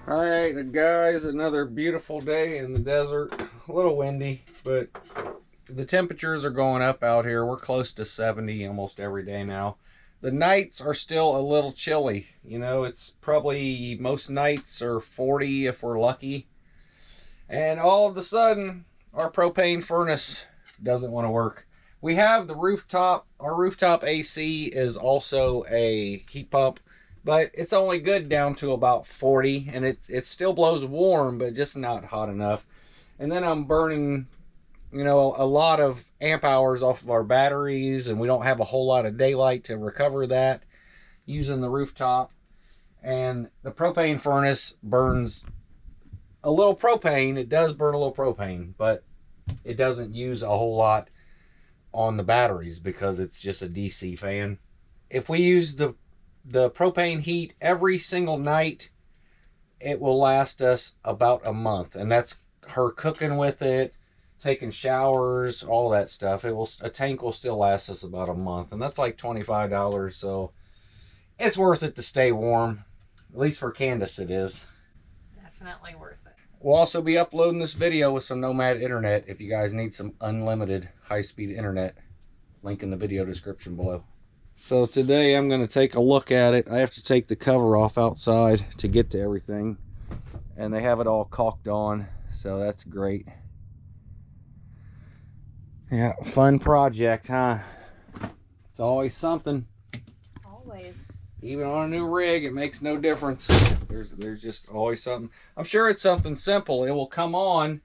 All right, guys, another beautiful day in the desert. A little windy, but the temperatures are going up out here. We're close to 70 almost every day now. The nights are still a little chilly. You know, it's probably most nights are 40 if we're lucky. And all of a sudden, our propane furnace doesn't want to work. We have the rooftop. Our rooftop AC is also a heat pump, but it's only good down to about 40, and it still blows warm, but just not hot enough. And then I'm burning, you know, a lot of amp hours off of our batteries, and we don't have a whole lot of daylight to recover that using the rooftop. And the propane furnace burns a little propane. It does burn a little propane, but it doesn't use a whole lot on the batteries because it's just a DC fan. If we use the propane heat every single night, it will last us about a month, and that's her cooking with it, taking showers, all that stuff. A tank will still last us about a month, and that's like $25, so it's worth it to stay warm. At least for Candace it is. Definitely worth it. We'll also be uploading this video with some Nomad internet if you guys need some unlimited high-speed internet. Link in the video description below. So today I'm going to take a look at it. I have to take the cover off outside to get to everything. And they have it all caulked on, so that's great. Yeah, fun project, huh? It's always something. Always. Even on a new rig, it makes no difference. There's just always something. I'm sure it's something simple. It will come on,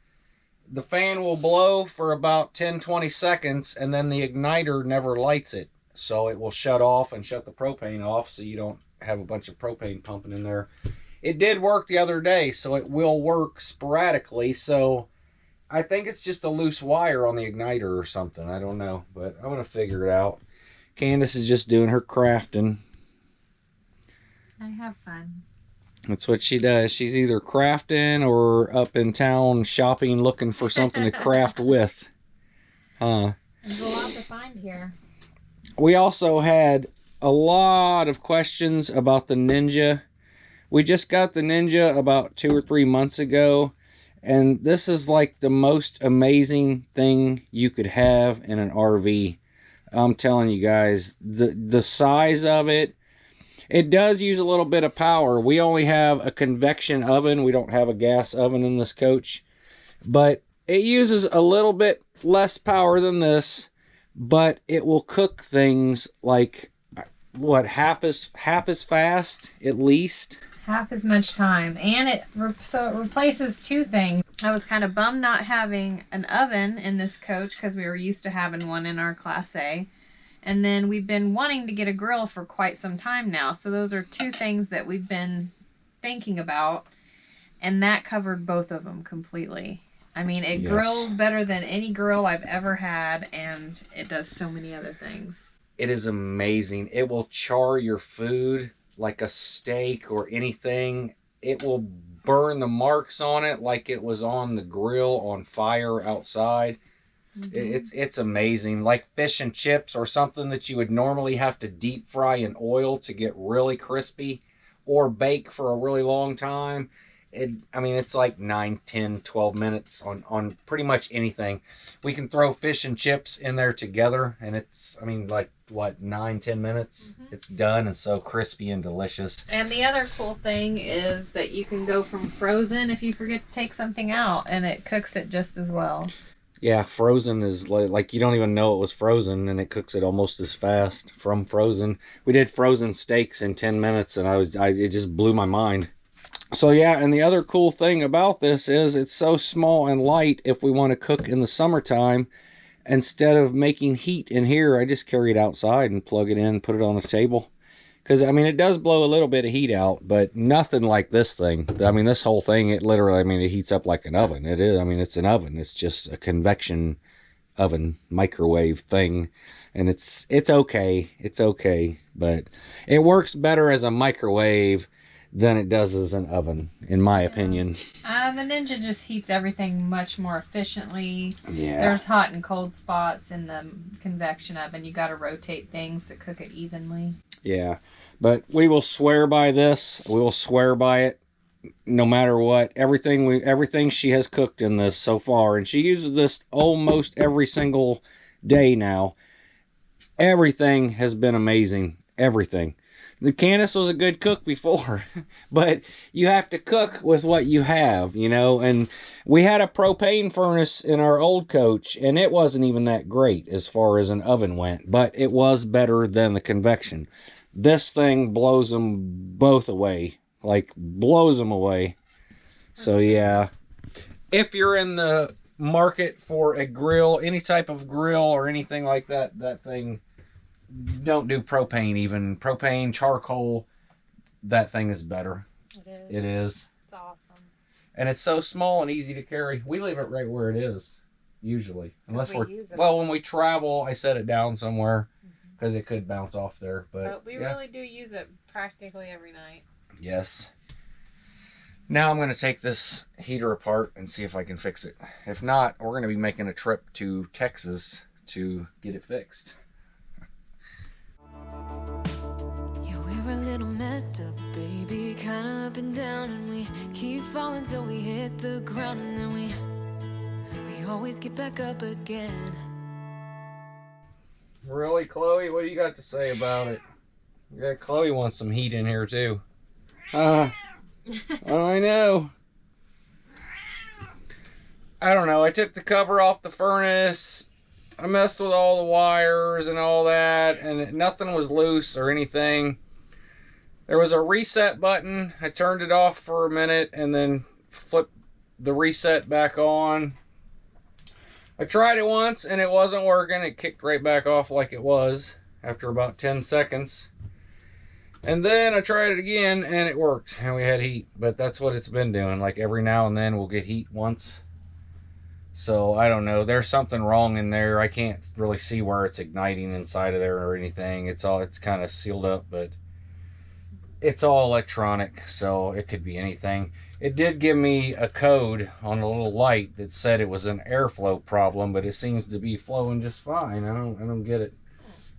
the fan will blow for about 10-20 seconds, and then the igniter never lights it. So it will shut off and shut the propane off, so you don't have a bunch of propane pumping in there. It did work the other day, so it will work sporadically. So I think it's just a loose wire on the igniter or something. I don't know, but I'm going to figure it out. Candace is just doing her crafting. I have fun. That's what she does. She's either crafting or up in town shopping, looking for something to craft with. There's a lot to find here. We also had a lot of questions about the Ninja. We just got the Ninja about 2 or 3 months ago, and this is like the most amazing thing you could have in an RV. I'm telling you guys, the size of it. It does use a little bit of power. We only have a convection oven. We don't have a gas oven in this coach. But it uses a little bit less power than this. But it will cook things like, what, half as fast, at least? Half as much time. And so it replaces two things. I was kind of bummed not having an oven in this coach because we were used to having one in our Class A. And then we've been wanting to get a grill for quite some time now. So those are two things that we've been thinking about. And that covered both of them completely. I mean, it grills better than any grill I've ever had. And it does so many other things. It is amazing. It will char your food like a steak or anything. It will burn the marks on it like it was on the grill on fire outside. Mm-hmm. It's amazing. Like fish and chips or something that you would normally have to deep fry in oil to get really crispy or bake for a really long time. I mean, it's like 9, 10, 12 minutes on pretty much anything. We can throw fish and chips in there together, and it's, I mean, like, what, 9, 10 minutes? Mm-hmm. It's done and so crispy and delicious. And the other cool thing is that you can go from frozen if you forget to take something out, and it cooks it just as well. Yeah, frozen is like you don't even know it was frozen, and it cooks it almost as fast from frozen. We did frozen steaks in 10 minutes, and it just blew my mind. So yeah, and the other cool thing about this is it's so small and light. If we want to cook in the summertime, instead of making heat in here, I just carry it outside and plug it in, put it on the table. Because, I mean, it does blow a little bit of heat out, but nothing like this thing. I mean, this whole thing, it literally, I mean, it heats up like an oven. It is, I mean, it's an oven. It's just a convection oven, microwave thing. And it's okay. It's okay. But it works better as a microwave than it does as an oven, in my opinion. The Ninja just heats everything much more efficiently. Yeah. There's hot and cold spots in the convection oven. You got to rotate things to cook it evenly. Yeah, but we will swear by this. We will swear by it no matter what. Everything she has cooked in this so far, and she uses this almost every single day now. Everything has been amazing. Everything. The Candace was a good cook before, but you have to cook with what you have, you know. And we had a propane furnace in our old coach, and it wasn't even that great as far as an oven went, but it was better than the convection. This thing blows them both away, like blows them away. So yeah, if you're in the market for a grill, any type of grill or anything like that, that thing, don't do propane. Even propane, charcoal, that thing is better. It is. It is. It's awesome. And it's so small and easy to carry. We leave it right where it is, usually. Unless we use it well, when we travel, I set it down somewhere because it could bounce off there. But we really do use it practically every night. Yes. Now I'm going to take this heater apart and see if I can fix it. If not, we're going to be making a trip to Texas to get it fixed. We're a little messed up, baby, kinda up and down, and we keep falling till we hit the ground, and then we always get back up again. Really, Chloe? What do you got to say about it? Yeah, Chloe wants some heat in here too. Oh, I know. I don't know. I took the cover off the furnace. I messed with all the wires and all that, and nothing was loose or anything. There was a reset button. I turned it off for a minute and then flipped the reset back on. I tried it once and it wasn't working. It kicked right back off like it was after about 10 seconds. And then I tried it again and it worked and we had heat. But that's what it's been doing. Like every now and then we'll get heat once. So I don't know. There's something wrong in there. I can't really see where it's igniting inside of there or anything. It's kind of sealed up, but it's all electronic, so it could be anything. It did give me a code on a little light that said it was an airflow problem, but it seems to be flowing just fine. I don't get it.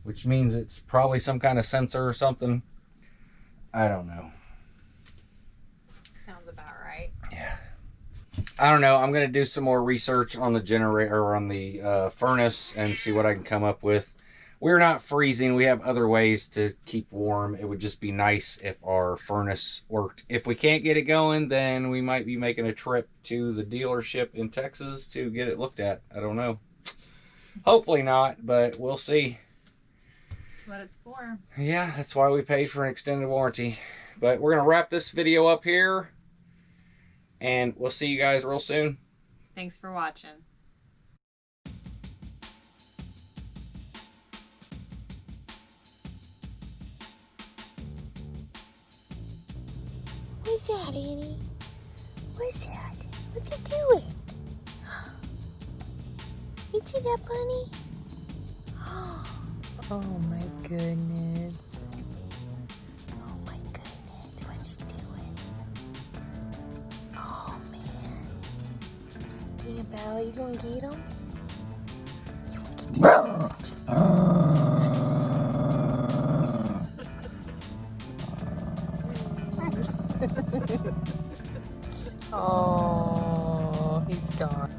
Which means it's probably some kind of sensor or something. I don't know. Sounds about right. Yeah. I don't know. I'm going to do some more research on the generator, or on the furnace, and see what I can come up with. We're not freezing. We have other ways to keep warm. It would just be nice if our furnace worked. If we can't get it going, then we might be making a trip to the dealership in Texas to get it looked at. I don't know. Hopefully not, but we'll see. That's what it's for. Yeah, that's why we paid for an extended warranty. But we're going to wrap this video up here, and we'll see you guys real soon. Thanks for watching. What's that, Annie? What's that? What's it doing? You see that bunny? Oh my goodness. Oh my goodness. What's he doing? Oh man. Annabelle, you gonna get him? You wanna get him? Oh, he's gone.